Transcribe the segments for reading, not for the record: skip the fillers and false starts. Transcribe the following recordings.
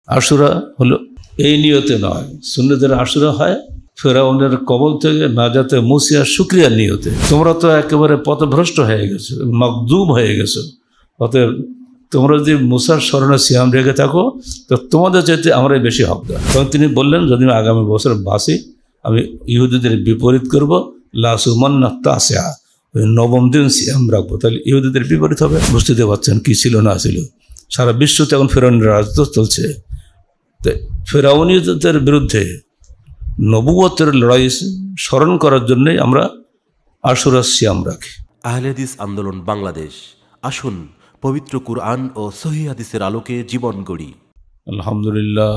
আশুরা হলো এই নিয়তে নয়, সুন্নতের আশুরা হয় ফেরাউনের কবল থেকে নাজাতে মুসিয়া শুকরিয়ার নিয়তে। তোমরা তো একেবারে পথভ্রষ্ট হয়ে গেছো, মকদুব হয়ে গেছো, অতএব তোমরা যদি মুসার স্মরণে সিয়াম রেখে থাকো তো তোমাদের চাইতে আমরাই বেশি হকদার। তখন তিনি বললেন, যদি আমি আগামী বছর বাসি আমি ইহুদিদের বিপরীত করব, লাসুমান্না তাসিয়া, ওই নবম দিন সিয়াম রাখবো। তাহলে ইহুদিদের বিপরীত হবে। বুঝতে পারছেন কি ছিল না ছিল। সারা বিশ্বতে এখন ফেরাউনের রাজত্ব চলছে। তো ফেরাউনিদের বিরুদ্ধে নবুয়তের লড়াই স্মরণ করার জন্যই আমরা আশুরা সিয়াম রাখি। আহলে হাদিস আন্দোলন বাংলাদেশ, আসুন পবিত্র কুরআন ও সহিহ হাদিসের আলোকে জীবন গড়ি। আলহামদুলিল্লাহ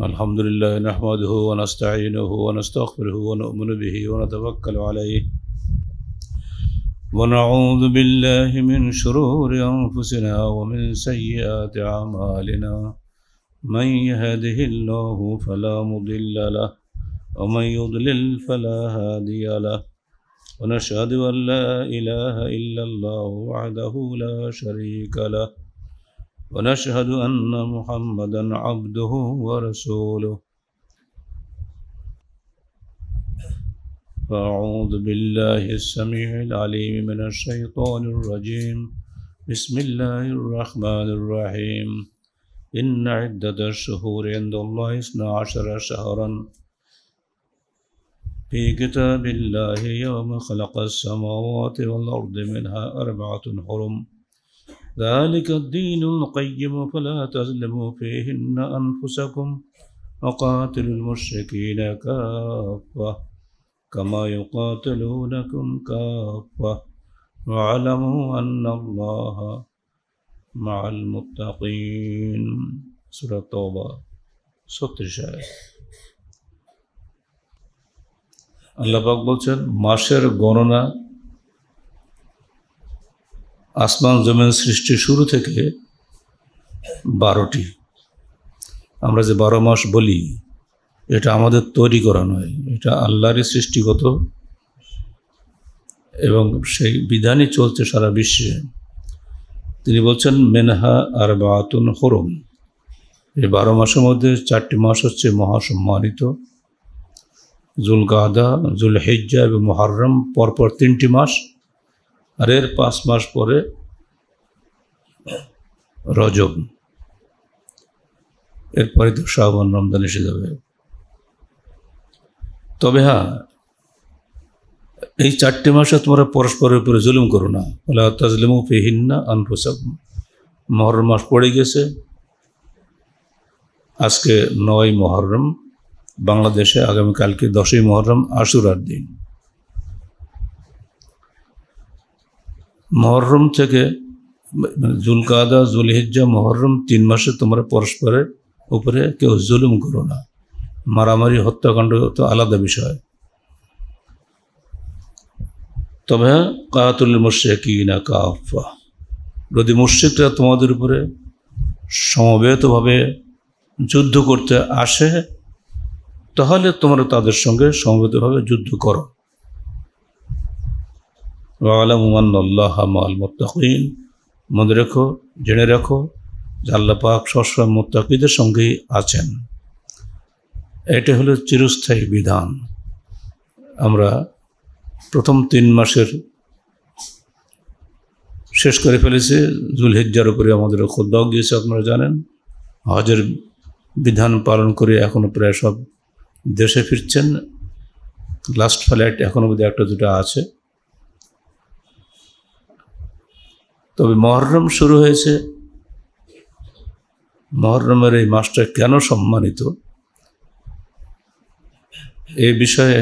আলহামদুলিল্লাহ নাহমাদুহু ওয়া নাস্তাঈনুহু ওয়া নাস্তাগফিরুহু ওয়া নু'মিনু বিহি ওয়া নাতাওয়াক্কালু আলাইহি ওয়া নাউযু বিল্লাহি মিন শুরুরি আনফুসিনা ওয়া মিন সাইয়্যাতি আমালিনা মান ইয়াহদিহিল্লাহু ফালা মুদিল্লা লাহু ওয়া মান ইউদ্লিল ফালা হাদিয়া লাহু ওয়া নাশহাদু আন লা ইলাহা ইল্লাল্লাহু ওয়াহদাহু লা শারীকা লাহু ونشهد أن محمدا عبده ورسوله فأعوذ بالله السميع العليم من الشيطان الرجيم بسم الله الرحمن الرحيم إن عدة الشهور عند الله 12 شهرا في كتاب الله يوم خلق السماوات والأرض منها 4 حرم ذلك الدين القيم فلا تظلموا فيهن أنفسكم وقاتلوا المشركين كافة كما يقاتلونكم كافة واعلموا أن الله مع المتقين سورة التوبة 36 আল্লাহ পাক বলছেন, মাসের গণনা আসমান জমিন সৃষ্টির শুরু থেকে 12টি। আমরা যে 12 মাস বলি এটা আমাদের তৈরি করা নয়, এটা আল্লাহরই সৃষ্টিগত এবং সেই বিধানই চলছে সারা বিশ্বে। তিনি বলছেন মেনহা আরবাতুন হুরুম, এই 12 মাসের মধ্যে 4টি মাস হচ্ছে মহাসম্মানিত, জুলকাদা, জুলহিজ্জা এবং মুহররম, পরপর 3টি মাস, আর এর 5 মাস পরে রজব, এরপরে তো শাবান রমজান এসে যাবে। তবে হ্যাঁ, এই 4টি মাসে তোমরা পরস্পরের উপরে জুলুম করো না, ওয়ালা তাজলিমু ফিহিন্না আনফুসাকুম। মুহররম মাস পড়ে গেছে, আজকে 9ই মুহররম, বাংলাদেশে আগামীকালকে 10ই মুহররম, আশুরার দিন। মুহররম থেকে জুলকাদা, জুলহিজ্জা, মুহররম 3 মাসে তোমরা পরস্পরের উপরে কেউ জুলুম করো না। মারামারি হত্যাকাণ্ড তো আলাদা বিষয়। তবে কাতুল মুশরিকিনা কাফা, যদি মুশরিকরা তোমাদের উপরে সমবেতভাবে যুদ্ধ করতে আসে তাহলে তোমরা তাদের সঙ্গে সমবেতভাবে যুদ্ধ করো। ওয়ালামু আন্নাল্লাহা মাআল মুত্তাকিন, মনে রেখো, জেনে রাখো যে আল্লাহ পাক সবসময় মুত্তাকিদের সঙ্গেই আছেন। এটা হলো চিরস্থায়ী বিধান। আমরা প্রথম 3 মাসের শেষ করে ফেলেছি, জুলহিজ্জার উপরে আমাদের খুতবা গিয়েছে, আপনারা জানেন। হজের বিধান পালন করে এখনও প্রায় সব দেশে ফিরছেন। লাস্ট ফ্লাইট এখনও বোধহয় 1-2টা আছে। তবে মুহররম শুরু হয়েছে। মুহররমের এই মাসটা কেন সম্মানিত, এই বিষয়ে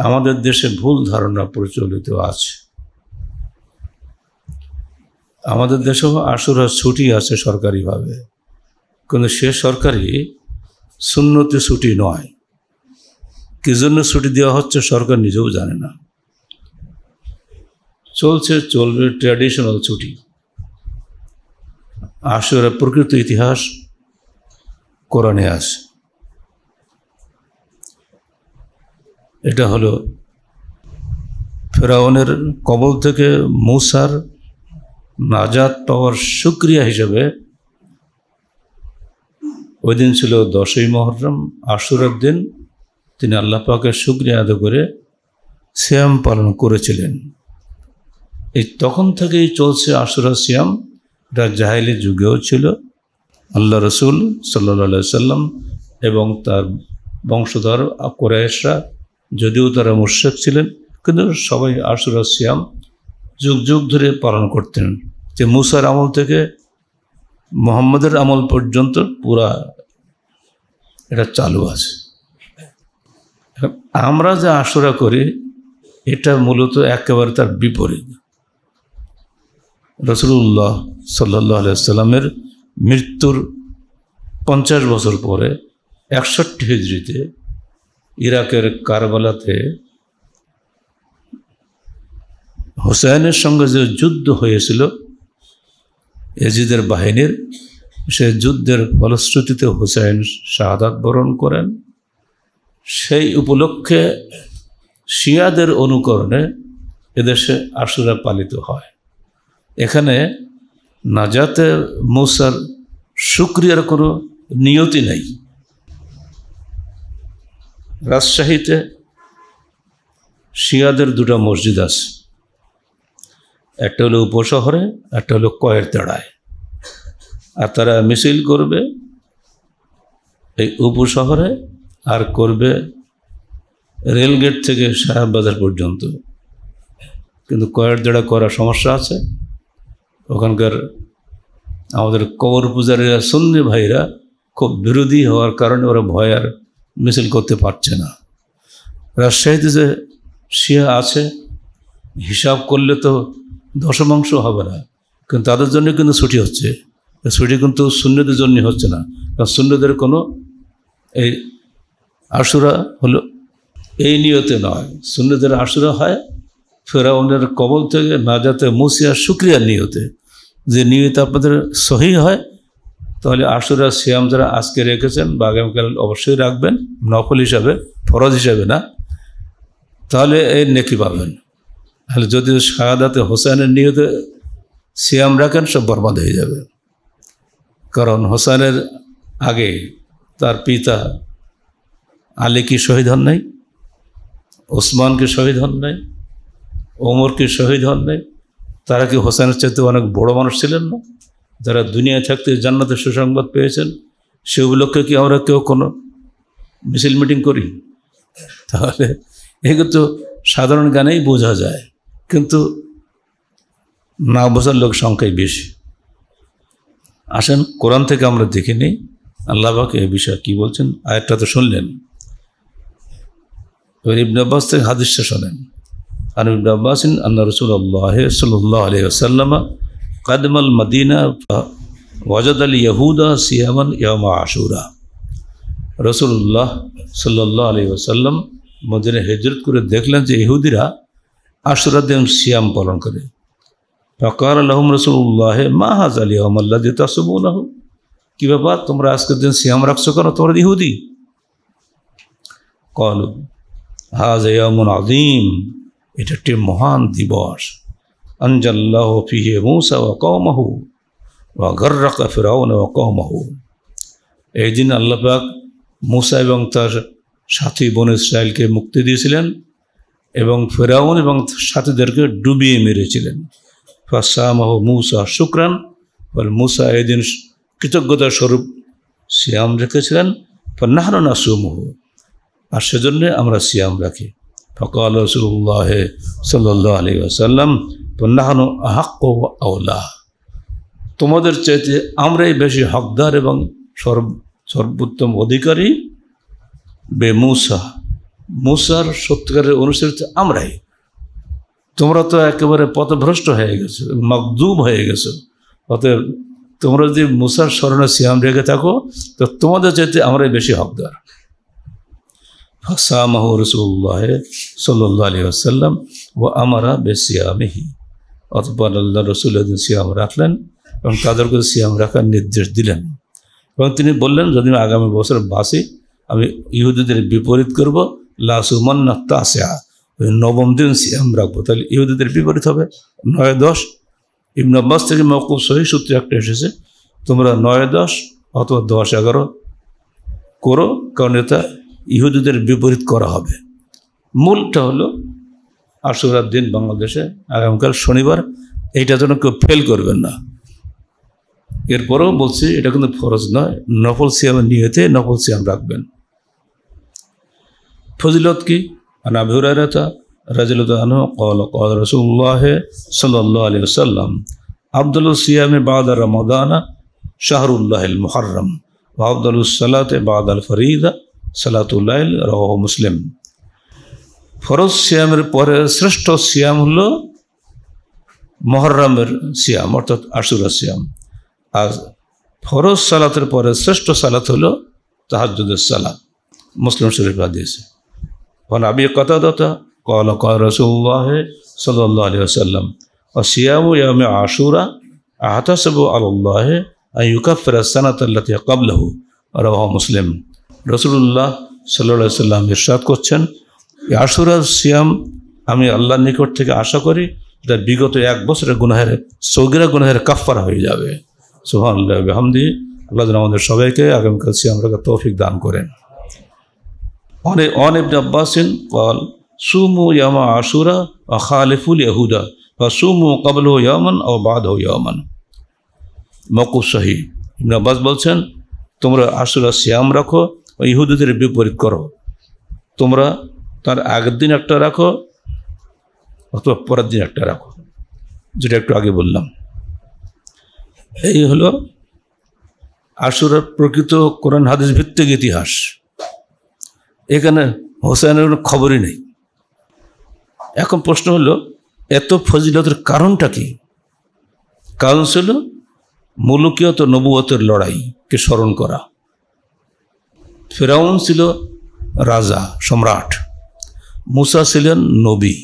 আমাদের দেশে ভুল ধারণা প্রচলিত আছে। আমাদের দেশেও আশুরা ছুটি আছে সরকারিভাবে, কিন্তু সে সরকারি সুন্নতি ছুটি নয়। কি জন্য ছুটি দেওয়া হচ্ছে সরকার নিজেও জানে না। চলবে ট্র্যাডিশনাল ছুটি। আশুরা প্রকৃত ইতিহাস কোরআনে আছে। এটা হলো ফেরাউনের কবল থেকে মুসার নাজাত পাওয়ার শুকরিয়া হিসেবে ওই দিন ছিল 10ই মুহররম, আশুরার দিন। তিনি আল্লাহ পাকের শুকরিয়া আদায় করে সিয়াম পালন করেছিলেন। এই তখন থেকেই চলছে আশুরা সিয়াম। এটা জাহেলি যুগেও ছিল। আল্লাহ রসুল সাল্লাল্লাহু আলাইহি সাল্লাম এবং তার বংশধর কুরাইশরা, যদিও তারা মুশরিক ছিলেন, কিন্তু সবাই আশুরা সিয়াম যুগ যুগ ধরে পালন করতেন। যে মুসার আমল থেকে মুহাম্মদের আমল পর্যন্ত পুরা এটা চালু আছে। আমরা যে আশুরা করি এটা মূলত একেবারে তার বিপরীত। রাসূলুল্লাহ সাল্লাল্লাহু আলাইহি সাল্লামের মৃত্যুর 50 বছর পরে 61 হিজরিতে ইরাকের কারবালাতে হুসাইনের সঙ্গে যে যুদ্ধ হয়েছিল ইয়াজিদের বাহিনীর, সে যুদ্ধের ফলশ্রুতিতে হুসাইন শাহাদাত বরণ করেন। সেই উপলক্ষে শিয়াদের অনুকরণে এদেশে আশুরা পালিত হয়। এখানে নাজাতে মুসার শুকরিয়ার কোনো নিয়তি নেই। রাজশাহীতে শিয়াদের 2টা মসজিদ আছে, একটা হলো উপশহরে, একটা হলো কয়ের তেড়ায়। আর তারা মিছিল করবে এই উপশহরে, আর করবে রেলগেট থেকে সাহেববাজার পর্যন্ত। কিন্তু কয়ের তেড়া করার সমস্যা আছে। ওখানকার আমাদের কবর পূজারীরা, সুন্নি ভাইরা খুব বিরোধী হওয়ার কারণে ওরা ভয় আর মিছিল করতে পারছে না। রাজশাহীতে যে শিয়া আছে, হিসাব করলে তো দশমাংশ হবে না, কিন্তু তাদের জন্য কিন্তু ছুটি হচ্ছে। ছুটি কিন্তু সুন্নিদের জন্য হচ্ছে না, কারণ সুন্নিদের কোনো এই আশুরা হলো এই নিয়তে নয়। সুন্নিদের আশুরা হয় ফেরাউনের কবল থেকে নাজাতে মুসা শুকরিয়ার নিয়তে। যে নিয়ত আপনাদের সহি হয়, তাহলে আশুরা সিয়াম যারা আজকে রেখেছেন বা আগামীকাল অবশ্যই রাখবেন, নফল হিসাবে, ফরজ হিসাবে না, তাহলে এই নেকি পাবেন। তাহলে যদি শাহাদাতে হোসেনের নিয়তে সিয়াম রাখেন, সব বরবাদ হয়ে যাবে। কারণ হোসেনের আগে তার পিতা আলী কি শহীদ হন নাই, ওসমান কি শহীদ হন নাই, ওমর কি শহীদ হন নাই? তারা কি হোসেনের চাইতে অনেক বড় মানুষ ছিলেন না? যারা দুনিয়ায় থাকতে জান্নাতের সুসংবাদ পেয়েছেন, সে উপলক্ষে কি আমরা কেউ কোনো মিছিল মিটিং করি? তাহলে এগুলো তো সাধারণ জ্ঞানেই বোঝা যায়, কিন্তু না বোঝার লোক সংখ্যাই বেশি। আসেন কোরআন থেকে আমরা দেখে নিই আল্লাহ পাক এই বিষয়ে কী বলছেন। আয়াতটা তো শুনলেন, এবার ইবনে আব্বাস থেকে হাদিসটা শোনেন। আর ইবনে আব্বাস আন্না রাসূলুল্লাহ সাল্লাল্লাহু আলাইহি ওয়াসাল্লাম কাদমাল মদিনা ওয়াজাদাল ইয়াহুদা সিয়ামান ইয়াউমা আশুরা। রাসূলুল্লাহ সাল্লাল্লাহু আলাইহি ওয়াসাল্লাম মদিনায় হিজরত করে দেখলেন যে ইহুদিরা আশুরা দিন সিয়াম পালন করে। ফাকাল লাহুম রাসূলুল্লাহ মা হাযাল ইয়াউম আল্লাযী তাসুমুনাহু, কি ব্যাপার তোমরা আজকের দিন সিয়াম রাখছো কেন, তোমরা ইহুদি? ক্বালু হাযা ইয়াউমুন আযীম, এটা একটি মহান দিবস। আনজাল্লাহু ফীহি মূসা ওয়া কওমাহু ওয়া গাররাকা ফিরআউন ওয়া কওমাহু, এই দিন আল্লাহ পাক মূসা এবং তার সাথী বনী ইসরাইলকে মুক্তি দিয়েছিলেন এবং ফিরআউন এবং সাথীদেরকে ডুবিয়ে মেরেছিলেন। ফাসামাহু মূসা শুকরান, বলে মূসা এই দিন কৃতজ্ঞতা স্বরূপ সিয়াম রেখেছিলেন। ফানাহনু নাসুমুহু, আর সেজন্য আমরা সিয়াম রাখি। ফাকাল রাসূলুল্লাহ সাল্লাল্লাহু আলাইহি ওয়াসাল্লাম ফানাহনু আহাক্কু ওয়া আওলা, তোমাদের চাইতে আমরাই বেশি হকদার এবং সর্বোত্তম অধিকারী বে মূসা, মূসার সত্যিকারের অনুসারী আমরাই। তোমরা তো একেবারে পথভ্রষ্ট হয়ে গেছো, মকদুব হয়ে গেছো। অতএব তোমরা যদি মূসার স্মরণে সিয়াম রেখে থাকো, তো তোমাদের চাইতে আমরাই বেশি হকদার। ফাসামাহু রাসূলুল্লাহ সাল্লাল্লাহু আলাইহি ওয়াসাল্লাম ওয়া আমারা বিসিয়ামিহি, অতঃপর আল্লাহ রাসূল সিয়াম রাখলেন এবং তাদেরকে সিয়াম রাখার নির্দেশ দিলেন। এবং তিনি বললেন, যদি আমি আগামী বছর বাসি, আমি ইহুদিদের বিপরীত করব। লা সুমান্না তাসিআ, 9ম দিন সিয়াম রাখবো। তাহলে ইহুদিদের বিপরীত হবে 9-10। ইবনে আব্বাস থেকে মওকুফ সহিহ সূত্রে একটা এসেছে, তোমরা 9-10 অথবা 10-11 করো, কারণ এটা ইহুদিদের বিপরীত করা হবে। মূলটা হলো আশুরার দিন বাংলাদেশে আগামীকাল শনিবার, এইটা যেন কেউ ফেল করবেন না। এরপরেও বলছি এটা কিন্তু ফরজ নয়, নফল সিয়ামের নিয়তে নফল সিয়াম রাখবেন। ফজিলত কি? আন আবি হুরায়রা রাদিয়াল্লাহু আনহু قال قال رسول الله صلى الله عليه وسلم أفضل الصيام بعد رمضان شهر الله المحرم وأفضل الصلاة بعد الفريضة صلاة الليل رواه মুসলিম। ফরজ সিয়ামের পরে শ্রেষ্ঠ সিয়াম হলো মুহররমের সিয়াম, অর্থাৎ আশুরা সিয়াম। আর ফরজ সালাতের পরে শ্রেষ্ঠ সালাত হলো তাহাজ্জুদের সালাত। মুসলিম শরীফ হাদিস। ওয়ান আবি কাতাদা قال قال رسول الله صلى الله عليه وسلم وصيام يوم عاشوراء أحتسب على الله أن يكفر السنة التي قبله رواه মুসলিম। রাসূলুল্লাহ সাল্লাল্লাহু আলাইহি ওয়াসাল্লাম ইরশাদ করছেন, আশুরা সিয়াম আমি আল্লাহর নিকট থেকে আশা করি এটা বিগত 1 বছরের গুনাহের সগীরা গুনাহের কাফফারা হয়ে যাবে। সুবহানাল্লাহ ওয়া বিহামদিহি। আল্লাহ যেন আমাদের সবাইকে আগামীকাল সিয়াম রাখার তৌফিক দান করেন। অন ইবনে আব্বাসিন قال সুমু ইয়ামা আশুরা ওয়া খালিফুল ইয়াহুদা ওয়া সুমু ক্বাবলহু ইয়ামান আও বাদাহু ইয়ামান। মওকুফ সহিহ। ইবনে আব্বাস বলছেন, তোমরা আশুরা সিয়াম রাখো ও ইহুদিদের বিপরীত করো। তোমরা তার আগের দিন একটা রাখো অথবা পরের দিন একটা রাখো, যেটা একটু আগে বললাম। এই হলো আশুরার প্রকৃত কোরআন হাদিস ভিত্তিক ইতিহাস। এখানে হোসেনের কোনো খবরই নেই। এখন প্রশ্ন হলো, এত ফজিলতের কারণটা কি? কারণ ছিল মুলুকিয়ত নবুয়তের লড়াইকে স্মরণ করা। ফিরাউন ছিল রাজা, সম্রাট। মুসা ছিলেন নবী।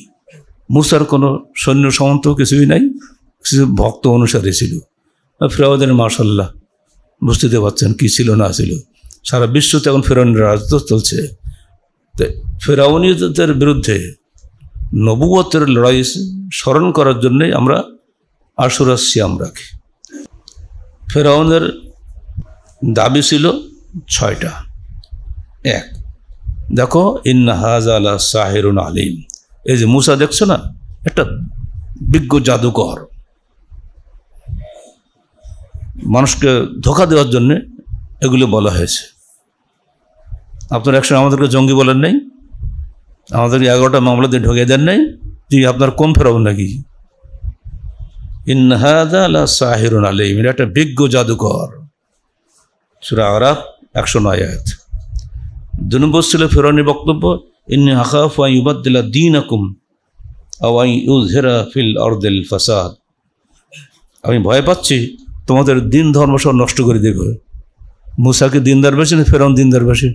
মুসার কোনো সৈন্য সামন্ত কিছুই নাই, কিছু ভক্ত অনুসারী ছিল। ফিরাউনের মাশাআল্লাহ বুঝতে পারছেন কি ছিল না ছিল। সারা বিশ্বতে এখন ফিরাউনের রাজত্ব চলছে। তো ফিরাউনীদের বিরুদ্ধে নবুয়তের লড়াই স্মরণ করার জন্যই আমরা আশুরা সিয়াম রাখি। ফিরাউনের দাবি ছিল 6টা। 1, দেখো ইন্না হাযা লা সাহিরুন আলিম। এই যে মুসা দেখছো না, একটা বিজ্ঞ জাদুকর। মানুষকে ধোঁকা দেওয়ার জন্য এগুলো বলা হয়েছে। আপনারা একসময় আমাদেরকে জঙ্গি বলেন নাই, আমাদেরকে 11টা মামলা দিয়ে ঢুকিয়ে দেন নাই যে আপনার কোন ফেরাউন নাকি? ইন্না হাযা লা সাহিরুন আলিম, এটা একটা বিজ্ঞ জাদুকর। সূরা আরাফ 109 আয়াত। 2 নম্বর ছিল ফিরআউনের বক্তব্য, ইন্নী আখাফু আন ইউবাদদিলা দীনাকুম আও আন ইউযহিরা ফিল আরদিল ফাসাদ। আমি ভয় পাচ্ছি তোমাদের দিন ধর্ম সব নষ্ট করে দেবে। মুসা কি দিনদার বেশি না ফিরআউন দিনদার বেশি?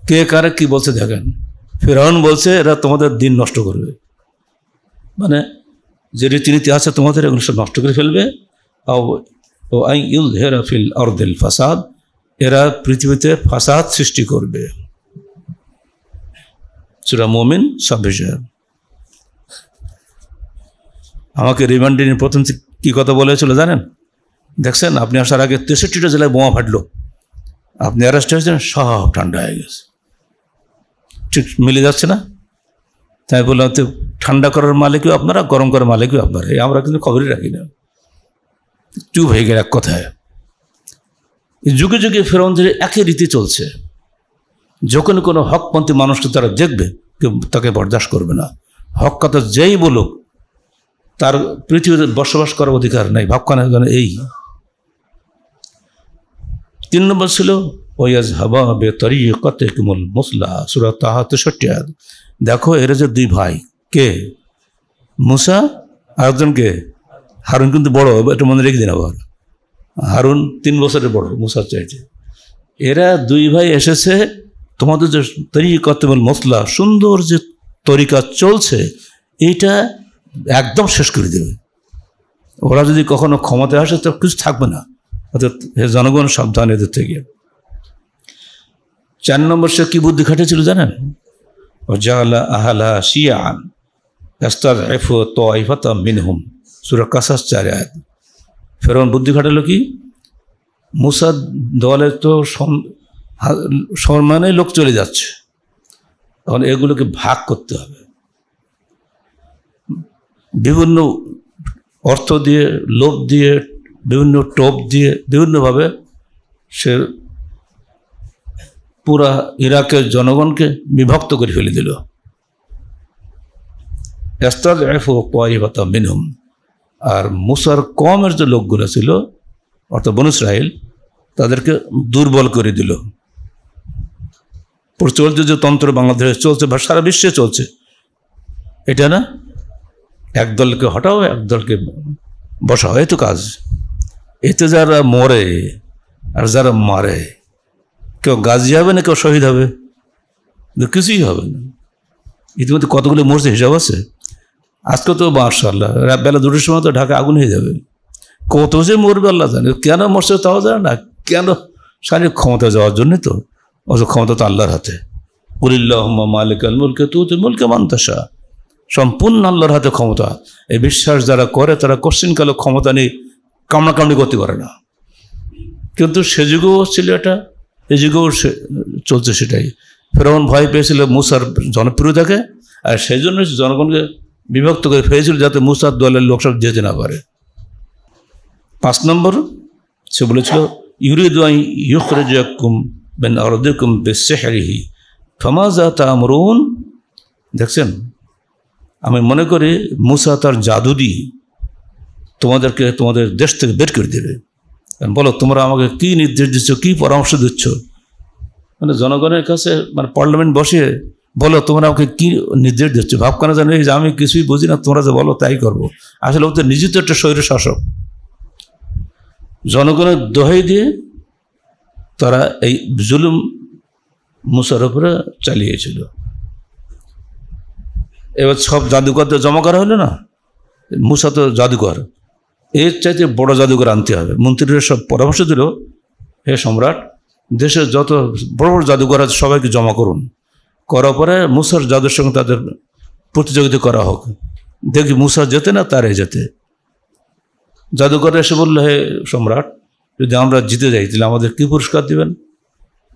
কে কারে কি বলছে দেখেন। ফিরআউন বলছে এরা তোমাদের দিন নষ্ট করবে, মানে যে রীতিনীতি আছে তোমাদের এগুলো সব নষ্ট করে ফেলবে। ও আন ইউযহিরা ফিল আরদিল ফাসাদ, এরা পৃথিবীতে ফাসাদ সৃষ্টি করবে। সূরা মুমিন 26। আমাকে রিমান্ডে নিয়ে প্রথম কি কথা বলেছিল জানেন? দেখছেন আপনি আসার আগে 63টা জেলায় বোমা ফাটলো, আপনি অ্যারেস্ট হয়েছেন, সব ঠান্ডা হয়ে গেছে। ঠিক মিলে যাচ্ছে না? তাই বললাম তো, ঠান্ডা করার মালিকও আপনারা, গরম করার মালিকও আপনারা। আমরা কিন্তু খবরই রাখি না, চুপ হয়ে গেল এক কথায়। যুগে যুগে ফিরআউনদের একই রীতি চলছে। যখন কোনো হকপন্থী মানুষকে তারা দেখবে, কেউ তাকে বরদাস্ত করবে না। হক কথা যেই বলুক, তার পৃথিবীতে বসবাস করার অধিকার নাই। ভাবখানা এই 3 নম্বর ছিল ওয়াজহাবা বিতরিকাতিকুমুল মুসলা, সূরা তাহা 63 আয়াত। দেখো এরা যে 2 ভাই, কে? মুসা আর একজনকে হারুন, কিন্তু বড়, এটা মনে রেখে দিন। আবার হারুন 3 বছরের বড় মুসার চাইতে। এরা 2 ভাই এসেছে তোমাদের যে তরিকাতুল মুসলা, সুন্দর যে তরিকা চলছে, এইটা একদম শেষ করে দেবে। ওরা যদি কখনো ক্ষমতায় আসে তো কিছু থাকবে না। অর্থাৎ জনগণ সাবধান এদের থেকে। 4 নম্বর সে কি বুদ্ধি খাটিয়েছিল জানেন? ওয়াজালা আহলা শিয়ান ইস্তাযইফু তাইফাতাম মিনহুম, সূরা কাসাস 4 আয়াত। ফিরআউন বুদ্ধি খাটালো কি? মুসা দলের তো সম্মানে লোক চলে যাচ্ছে। তখন এগুলোকে ভাগ করতে হবে, বিভিন্ন অর্থ দিয়ে, লোভ দিয়ে, বিভিন্ন টোপ দিয়ে, বিভিন্নভাবে সে পুরা ইরাকের জনগণকে বিভক্ত করে ফেলে দিল। মিনহুম, আর মুসার কমের যে লোকগুলো ছিল অর্থাৎ বনু ইসরাইল, তাদেরকে দুর্বল করে দিল। চলছে যে তন্ত্র বাংলাদেশে চলছে বা সারা বিশ্বে চলছে, এটা না, এক দলকে হটাও, এক দলকে বসাও, এই তো কাজ। এতে যারা মরে আর যারা মারে, কেউ গাজী হবে না, কেউ শহীদ হবে, কিছুই হবে না। ইতিমধ্যে কতগুলো মরছে হিসাব আছে। আজকে তো মাশাআল্লাহ বেলা 2টার সময় তো ঢাকা আগুন হয়ে যাবে। কত যে মরবে আল্লাহ জানে, কেন মরছে তাও জানে না, কেন? শারীরিক ক্ষমতা যাওয়ার জন্যই তো। অত ক্ষমতা তো আল্লাহর হাতে। কুলিল্লাহুম্মা মালিকাল মুলকি তুতিল মুলকা মান তাশা, সম্পূর্ণ আল্লাহর হাতে ক্ষমতা। এই বিশ্বাস যারা করে তারা কোশ্চিনকালে ক্ষমতা নিয়ে কামড়াকামড়ি করতে পারে না। কিন্তু সে যুগেও ছিল এটা, এই যুগেও চলছে সেটাই। ফেরাউন ভয় পেয়েছিল মুসার জনপ্রিয়তাকে, আর সেই জন্য জনগণকে বিভক্ত করে ফেলেছিল যাতে মুসার দলের লোক সব যেতে না পারে। 5 নম্বর সে বলেছিল ইউরিদু আন ইউখরিজাকুম মিন আরদিকুম বিসিহরিহি ফামাযা তা'মুরুন। দেখছেন, আমি মনে করি মুসা তার জাদু দিয়ে তোমাদেরকে তোমাদের দেশ থেকে বের করে দেবে। বলো তোমরা আমাকে কি নির্দেশ দিচ্ছ, কি পরামর্শ দিচ্ছ? মানে জনগণের কাছে, মানে পার্লামেন্ট বসে বলো তোমরা আমাকে কি নির্দেশ দিচ্ছ। ভাবখানা জানি যে আমি কিছুই বুঝি না, তোমরা যে বলো তাই করবো। আসলে ওদের নিজে তো একটা স্বৈর শাসক। জনগণের দোহাই দিয়ে তারা এই জুলুম মুসার উপরে চালিয়েছিল। এবার সব জাদুকরদের জমা করা হলো না, মুসা তো জাদুকর, এর চাইতে বড় জাদুকর আনতে হবে। মন্ত্রীরা সব পরামর্শ দিল, হে সম্রাট, দেশের যত বড় বড় জাদুকর আছে সবাইকে জমা করুন, করার পরে মুসার জাদুর সঙ্গে তাদের প্রতিযোগিতা করা হোক, দেখি মুসা যেতে না তারাই যেতে। জাদুকর এসে বললো, হে সম্রাট, যদি আমরা জিতে যাই তাহলে আমাদের কী পুরস্কার দিবেন?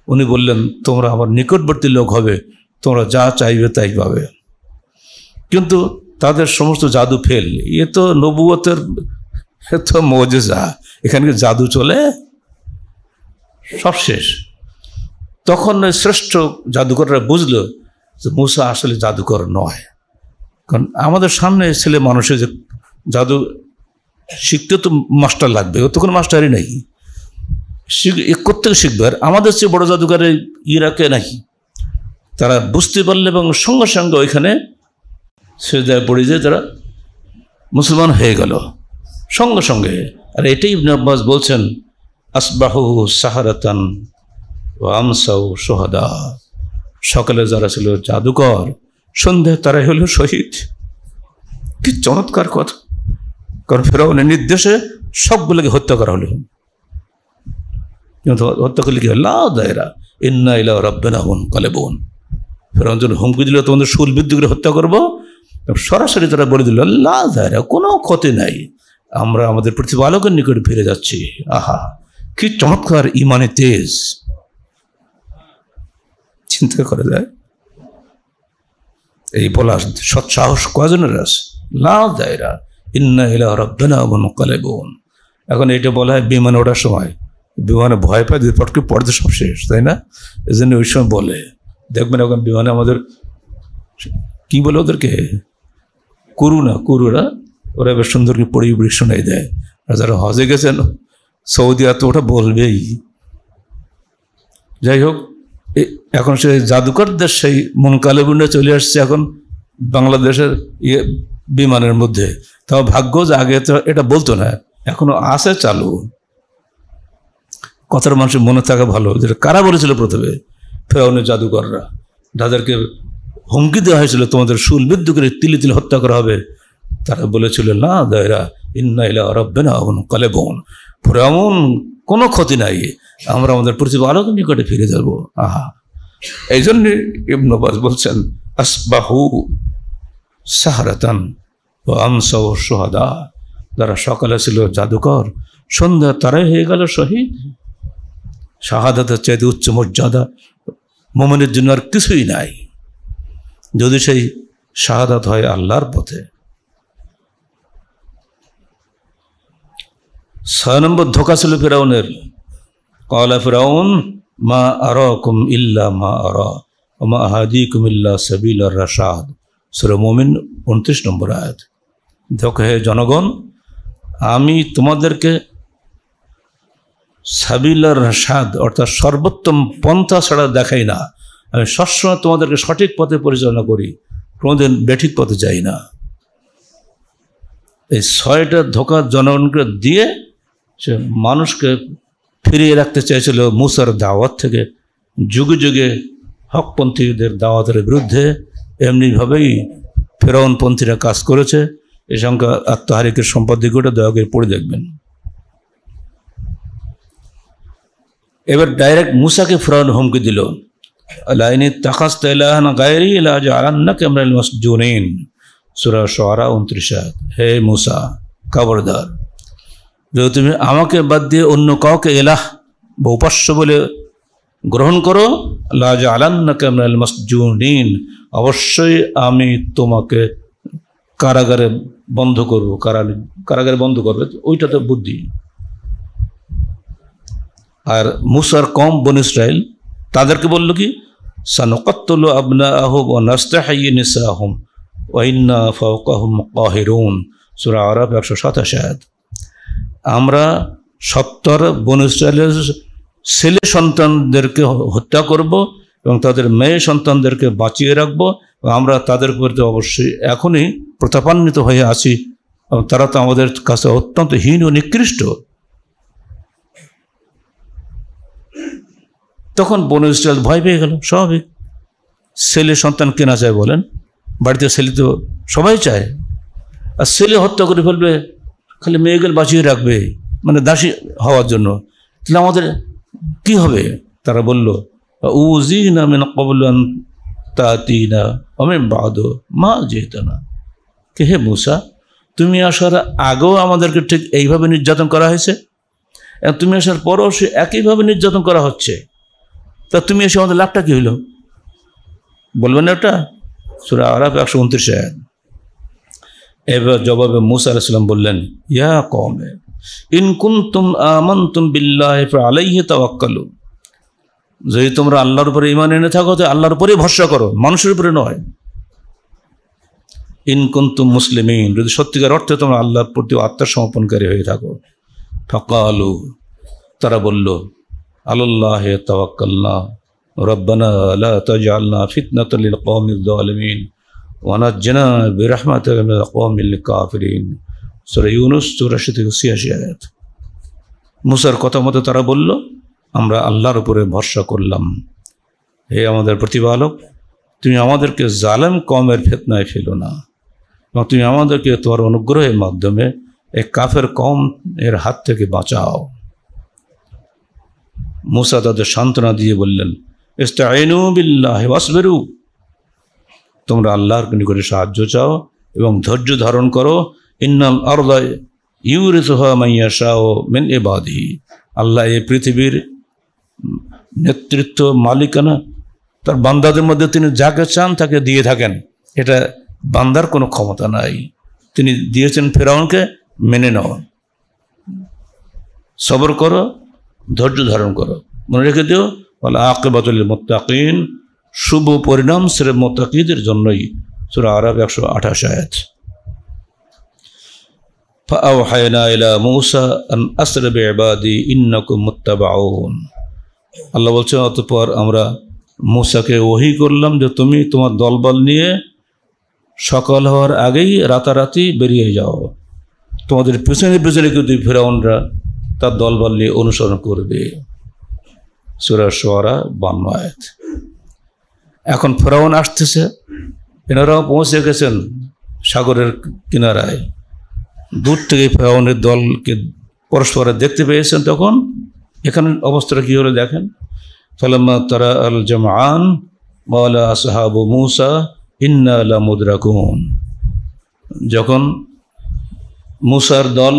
উনি বললেন, তোমরা আমার নিকটবর্তী লোক হবে, তোমরা যা চাইবে তাই পাবে। কিন্তু তাদের সমস্ত জাদু ফেল। এ তো নবুয়তের তো মুজিজা, এখানে জাদু চলে, সব শেষ। তখন শ্রেষ্ঠ জাদুকররা বুঝলো যে মুসা আসলে জাদুকর নয়। কারণ আমাদের সামনে ছেলে মানুষের যে জাদু শিখতে তো মাস্টার লাগবে, ও তো কোনো মাস্টারই নেই, কোত্থেকে শিখবে? আর আমাদের চেয়ে বড় জাদুকর ইরাকে নাকি। তারা বুঝতে পারলে এবং সঙ্গে সঙ্গে ওইখানে সেজদায় পড়ে যে তারা মুসলমান হয়ে গেল সঙ্গে সঙ্গে। আর এটাই ইবনে আব্বাস বলছেন, আসবাহু সাহারাতান ওয়া আমসাউ শুহাদা, সকালে যারা ছিল জাদুকর, সন্ধ্যায় তারাই হলো শহীদ। কি চমৎকার কথা! কারণ ফেরাউনের নির্দেশে সবগুলোকে হত্যা করা হলো। হত্যা করলে কি লা দায়রা ইন্না ইলা রাব্বিনা মুনকালিবুন। ফেরাউন যখন হুমকি দিল তোমাদের শুলবিদ্ধ করে হত্যা করবো, সরাসরি তারা বলে দিল লা দায়রা, কোনো ক্ষতি নাই, আমরা আমাদের প্রতিপালকের নিকটে ফিরে যাচ্ছি। আহা, কি চমৎকার ইমানে তেজ! চিন্তা করা যায় এই বলা সৎসাহস কজনের আছে? লা দায়রা ইন্না ইলা রাব্বিনা মুনকালিবুন। এখন এটা বলা হয় বিমানে ওঠার সময়, বিমানে ভয় পায় যে পটকে পড়তে সব শেষ, তাই না? এই জন্য ওই সময় বলে, দেখবেন এখন বিমানে আমাদের কি বলে ওদেরকে কুরুরা, ওরা বেশ সুন্দর করে পড়ি পড়ি শোনাই দেয়। আর যারা হজে গেছেন সৌদি তো ওটা বলবেই। যাই হোক, এখন সেই জাদুকরদের সেই মুনকালিবুনে চলে আসছে এখন বাংলাদেশের বিমানের মধ্যে। তাও ভাগ্য যে আগে তো এটা বলতো না, এখনো আছে চালু। কথার মানুষের মনে থাকা ভালো, যেটা কারা বলেছিল প্রথমে? ফেরাউনের জাদুকররা, যাদেরকে হুমকি দেওয়া হয়েছিল তোমাদের শুলবিদ্ধ করে তিলে তিলে হত্যা করা হবে, তারা বলেছিল লা দায়রা ইন্না ইলা রাব্বিনা মুনকালিবুন। ফেরাউন কোনো ক্ষতি নাই, আমরা আমাদের প্রতিপালকের নিকটে ফিরে যাব। আহা, এই জন্য ইবনে আব্বাস বলছেন আসবাহু সাহারাতান ওয়া আমসাউ শুহাদা, যারা সকালে ছিল জাদুকর, সন্ধ্যা তারাই হয়ে গেল শহীদ। শাহাদাতের চাইতে উচ্চ মর্যাদা মুমিনের জন্য আর কিছুই নাই, যদি সেই শাহাদাত হয় আল্লাহর পথে। 6 নম্বর ধোঁকা ছিল ফিরাউনের। ক্বালা ফিরাউন মা আরাকুম ইল্লা মা আরা ওয়া মা আহাদিকুম ইল্লা সাবিলার রাশাদ, সূরা মুমিন 29 নম্বর আয়াত। দেখো হে জনগণ, আমি তোমাদেরকে সাবিলার রাশাদ অর্থাৎ সর্বোত্তম পন্থা ছাড়া দেখাই না। আমি সবসময় তোমাদেরকে সঠিক পথে পরিচালনা করি, কোনোদিন বেঠিক পথে যাই না। এই 6টা ধোঁকা জনগণকে দিয়ে সে মানুষকে ফিরিয়ে রাখতে চেয়েছিল মুসার দাওয়াত থেকে। যুগে যুগে হকপন্থীদের দাওয়াতের বিরুদ্ধে এমনিভাবেই ফেরাউনপন্থীরা কাজ করেছে। এই সংখ্যা আত্মহারিকের সম্পাদকীয়টা দয়া করে পড়ে দেখবেন। এবার ডাইরেক্ট মুসাকে ফেরাউন হুমকি দিল, লাইন ইত্তাখাযতা ইলাহান গায়রি লাজআলান্নাকা মিনাল মাসজুনিন, সূরা শুআরা 29। হে মুসা, খবরদার, যদি তুমি আমাকে বাদ দিয়ে অন্য কাউকে ইলাহ বা উপাস্য বলে গ্রহণ করো, লাজআলান্নাকা মিনাল মাসজুনিন, অবশ্যই আমি তোমাকে কারাগারে বন্ধ করবো। কারাগারে বন্ধ করবে, ওইটা তো বুদ্ধি। আর মুসার কওম বনী ইসরাইল তাদেরকে বলল কি, সানুকাত্তুলু আবনাআহুম ওয়া নাস্তাহয়ি নিসাআহুম ওয়া ইন্না ফাওকাহুম কাহিরুন, সূরা আরাফ 127 আয়াত। আমরা 70 বনী ইসরাইলের ছেলে সন্তানদেরকে হত্যা করব এবং তাদের মেয়ে সন্তানদেরকে বাঁচিয়ে রাখবো। আমরা তাদের প্রতি অবশ্যই এখনই প্রতাপান্বিত হয়ে আছি, তারা তো আমাদের কাছে অত্যন্ত হীন ও নিকৃষ্ট। তখন বনী ইসরাইল ভয় পেয়ে গেল। স্বাভাবিক, ছেলে সন্তান কেনা চায় বলেন, বাড়িতে ছেলে তো সবাই চায়, আর ছেলে হত্যা করে ফেলবে, খালি মেয়েগুলো বাঁচিয়ে রাখবে, মানে দাসী হওয়ার জন্য, তাহলে আমাদের কি হবে? তারা বলল, উযিনা মিন ক্বাবলু আন তা'তিনা ওয়া মিন বা'দু মা জি'তানা, কে হে মুসা, তুমি আসার আগেও আমাদেরকে ঠিক এইভাবে নির্যাতন করা হয়েছে, এবং তুমি আসার পরও সে একইভাবে নির্যাতন করা হচ্ছে, তা তুমি এসে আমাদের লাভটা কি হইল? বলবেন না এটা? সূরা আরাফ 129 আয়াত। এবার জবাবে মুসা আলাইহিস সালাম বললেন, ইয়া কওমে ইন কুনতুম আমানতুম বিল্লাহি ফাআলাইহি তাওয়াক্কালু, যদি তোমরা আল্লাহর উপরে ঈমান এনে থাকো তো আল্লাহর উপরে ভরসা করো, মানুষের উপরে নয়। ইন কুনতুম মুসলিমিন, যদি সত্যিকার অর্থে তোমরা আল্লাহর প্রতি আত্মসমর্পণকারী হয়ে থাকো। ফাকালু, তারা বলল, আলাল্লাহি তাওয়াক্কালনা রব্বানা লা তাজআলনা ফিতনাতাল লিল কওমিজ যালিমিন ওয়া নাজ্জিনা বিরহমাতিকা মিনাল কওমিল কাফিরিন, সূরা ইউনূস 84 থেকে 86 আয়াত। মুসার কথা মতো তারা বলল, আমরা আল্লাহর উপরে ভরসা করলাম। হে আমাদের প্রতিপালক, তুমি আমাদেরকে জালেম কওমের ফিতনায় ফেলো না, এবং তুমি আমাদেরকে তোমার অনুগ্রহের মাধ্যমে এই কাফের কওম এর হাত থেকে বাঁচাও। মুসা তাদের সান্ত্বনা দিয়ে বললেন, ইস্তাঈনু বিল্লাহি ওয়াসবিরু, তোমরা আল্লাহর নিকটে সাহায্য চাও এবং ধৈর্য ধারণ করো। ইন্নাল আরদা ইউরিসুহা মান ইয়াশাউ মিন ইবাদিহি, আল্লাহ এই পৃথিবীর নেতৃত্ব মালিকানা তার বান্দাদের মধ্যে তিনি যাকে চান তাকে দিয়ে থাকেন, এটা বান্দার কোনো ক্ষমতা নাই। তিনি দিয়েছেন ফেরাউনকে, মেনে নাও, সবর করো, ধৈর্য ধারণ করো। মনে রেখে দিও, ওয়াল আকিবাতুল লিল মুত্তাকিন, শুভ পরিণাম সির্ফ মুত্তাকিদের জন্যই, সূরা আরাফ 128 আয়াত। ফাআওহায়না ইলা মূসা আন আসরি বিইবাদি ইন্নাকুম মুত্তাবাউন, আল্লাহ বলছেন, অতঃপর আমরা মূসাকে ওহী করলাম যে তুমি তোমার দলবল নিয়ে সকাল হওয়ার আগেই রাতারাতি বেরিয়ে যাও, তোমাদের পেছনে পেছনে কিন্তু ফেরাউনরা তার দলবল নিয়ে অনুসরণ করবে। সূরা শুআরা 52 আয়াত। এখন ফেরাউন আসতেছে, এনারাও পৌঁছে গেছেন সাগরের কিনারায়। দূর থেকে ফেরাউনের দলকে পরস্পর দেখতে পেয়েছেন। তখন এখানে অবস্থাটা কী হলো দেখেন, ফালাম্মা তারা আল জামআন ক্বালা আসহাবু মূসা ইন্না লামুদরাকুন, যখন মূসার দল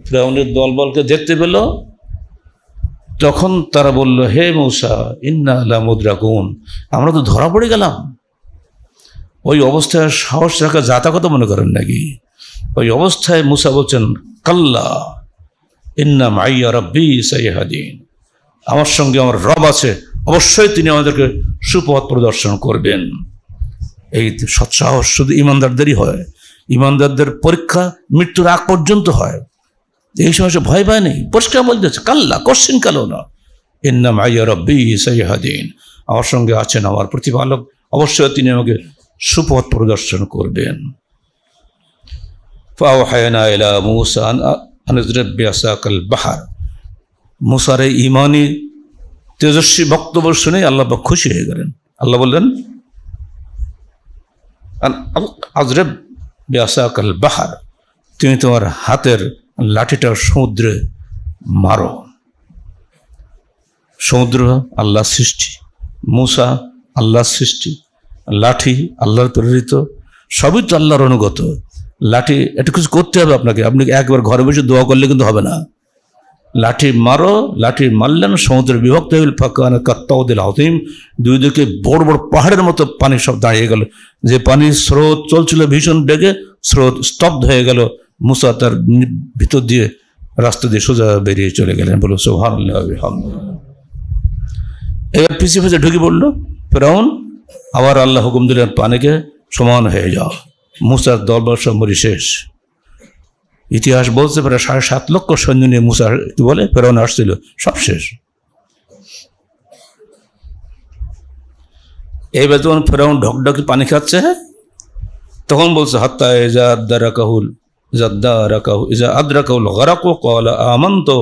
ফেরাউনের দলবলকে দেখতে পেল, তখন তারা বলল, হে মূসা ইন্না লামুদরাকুন, আমরা তো ধরা পড়ে গেলাম। ওই অবস্থায় সাহস রাখা জাতা কথা মনে করেন নাকি? ওই অবস্থায় মূসা বলছেন, কাল্লা ইন্না মাইয়া রাব্বি সাইয়াহদিন, আমার সঙ্গে আমার রব আছে, অবশ্যই তিনি আমাদেরকে সুপথ প্রদর্শন করবেন। এই সৎসাহস শুধু ইমানদারদেরই হয়। ইমানদারদের পরীক্ষা মৃত্যুর আগ পর্যন্ত হয়। এই সময় সে ভয় পায় নেই, পরিষ্কার বলতেছে কাল্লা, কোশ্চিন কালো না, ইন্না মাইয়া রাব্বি সাইয়াহদিন, আমার সঙ্গে আছেন আমার প্রতিপালক, অবশ্যই তিনি আমাকে সুপথ প্রদর্শন করবেন। ফাওহায়না ইলা মূসা আন ইজরিব বিআসাকাল বাহর, মূসার এই ঈমানি তেজস্বী বক্তব্য শুনে আল্লাহ খুশি হয়ে গেলেন। আল্লাহ বললেন, আজরিব বিআসাকাল বাহর, তুমি তোমার হাতের লাঠিটা সমুদ্রে মারো। সমুদ্র আল্লাহর সৃষ্টি, মূসা আল্লাহর সৃষ্টি, লাঠি আল্লাহর প্রেরিত, সবই তো আল্লাহর অনুগত। লাঠি এটা কিছু করতে হবে আপনাকে, আপনি একবার ঘরে বসে দোয়া করলে কিন্তু হবে না। লাঠি মারো, লাঠি মারলেন, সমুদ্র বিভক্ত হইল, ফাকানা কাত্তাউদিল আযীম, দুই দিকে বড় বড় পাহাড়ের মতো পানি সব দাঁড়িয়ে গেল। যে পানির স্রোত চলছিল ভীষণ বেগে, স্রোত স্তব্ধ হয়ে গেল। মূসা তার ভিতর দিয়ে রাস্তা দিয়ে সোজা বেরিয়ে চলে গেলেন। বলো সুবহানাল্লাহ ওয়া বিহামদিহি। এবার পিছিয়ে পিছিয়ে ঢুকে পড়লো ফিরআউন। আবার আল্লাহ হুকুম দিলেন, পানিকে সমান হয়ে যাও। মূসার দরবার সব মরি শেষ। ইতিহাস বলতে পারে 7.5 লক্ষ সৈন্য নিয়ে মূসা কি বলে ফিরআউন আসছিল, সব শেষ। এইবার যখন ফিরআউন ঢকঢকে পানি খাচ্ছে, তখন বলছে হাত্তা ইজা আদরাকাহুল গরাকু ক্বালা আমানতু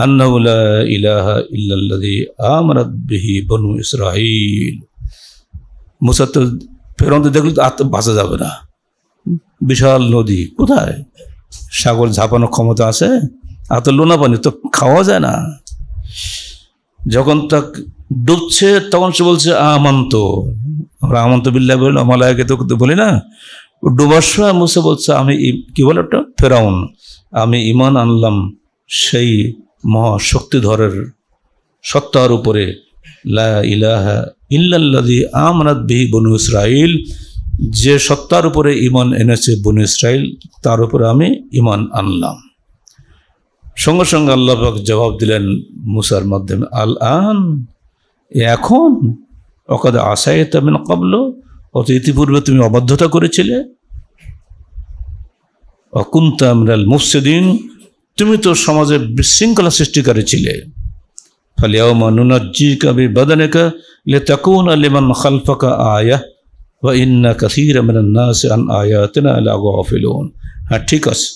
আন্নাহু লা ইলাহা ইল্লাল্লাযী আমানাত বিহি বনু ইসরাঈল। মূসা তো ফিরআউন তো দেখলে তো বাঁচা যাবে না, বিশাল নদী, কোথায় সাগর ঝাঁপানোর ক্ষমতা আছে? এত লোনা পানি তো খাওয়া যায় না। যখন তা ডুবছে তখন সে বলছে আমান্ত, আমরা আমান্ত বিল্লাহ বলি না, মালায়েকা তো বলি না। ডুবার সময় মূসা বলছে, আমি কি বলে ওটা ফিরআউন, আমি ঈমান আনলাম সেই মহাশক্তিধরের সত্তার উপরে, লা ইলাহা ইল্লাল্লাযী আমানাত বিহি বনু ইসরাঈল, যে সত্তার উপরে ঈমান এনেছে বনু ইসরাঈল, তার উপরে আমি ঈমান আনলাম। সঙ্গে সঙ্গে আল্লাহ পাক জবাব দিলেন মূসার মাধ্যমে, আল আন, এখন, ওয়াকাদ আসাইতা মিন ক্বাবলু, অত ইতিপূর্বে তুমি অবাধ্যতা করেছিলে, ওয়া কুনতা মিনাল মুফসিদিন, তুমি তো সমাজে বিশৃঙ্খলা সৃষ্টিকারী ছিলে। ফালিয়াউমা নুনাজ্জিকা বিবাদানিকা লিতাকুনা লিমান খালফাকা আয়াহ ওয়া ইন্না কাসীরাম মিনান নাসি আন আয়াতিনা লাগাফিলুন। হ্যাঁ ঠিক আছে,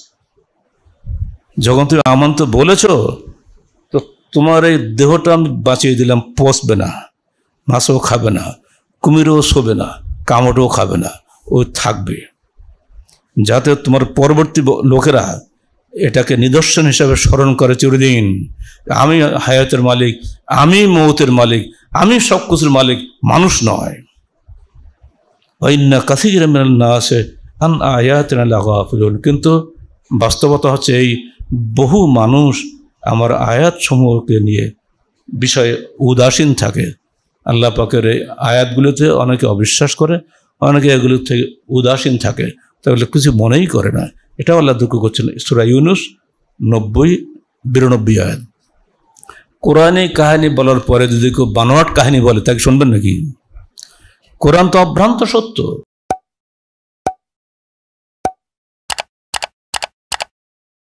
যখন তুমি আমানত বলেছ, তো তোমার এই দেহটা আমি বাঁচিয়ে দিলাম, পচবে না, মাছও খাবে না, কুমিরও শোবে না, কামড়ও খাবে না, ও থাকবে, যাতে তোমার পরবর্তী লোকেরা এটাকে নিদর্শন হিসাবে স্মরণ করে চিরদিন, আমি হায়াতের মালিক, আমি মৌতের মালিক, আমি সব কিছুর মালিক, মানুষ নয়। ওয়া ইন্না কাসীরাম মিনান নাসি আন আয়াতিনা লাগাফিলুন, কিন্তু বাস্তবতা হচ্ছে এই বহু মানুষ আমার আয়াত সমূহকে নিয়ে বিষয়ে উদাসীন থাকে। আল্লাহ পাকের এই আয়াতগুলোতে অনেকে অবিশ্বাস করে, অনেকে এগুলো থেকে উদাসীন থাকে, তাহলে কিছু মনেই করে না। এটাও আল্লাহ দুঃখ করছেন। সূরা ইউনূস 90-92 আয়াত। কোরআনে কাহিনী বলার পরে যদি কেউ বানোয়াট কাহিনী বলে, তাকে শুনবেন নাকি? কোরআন তো অভ্রান্ত সত্য।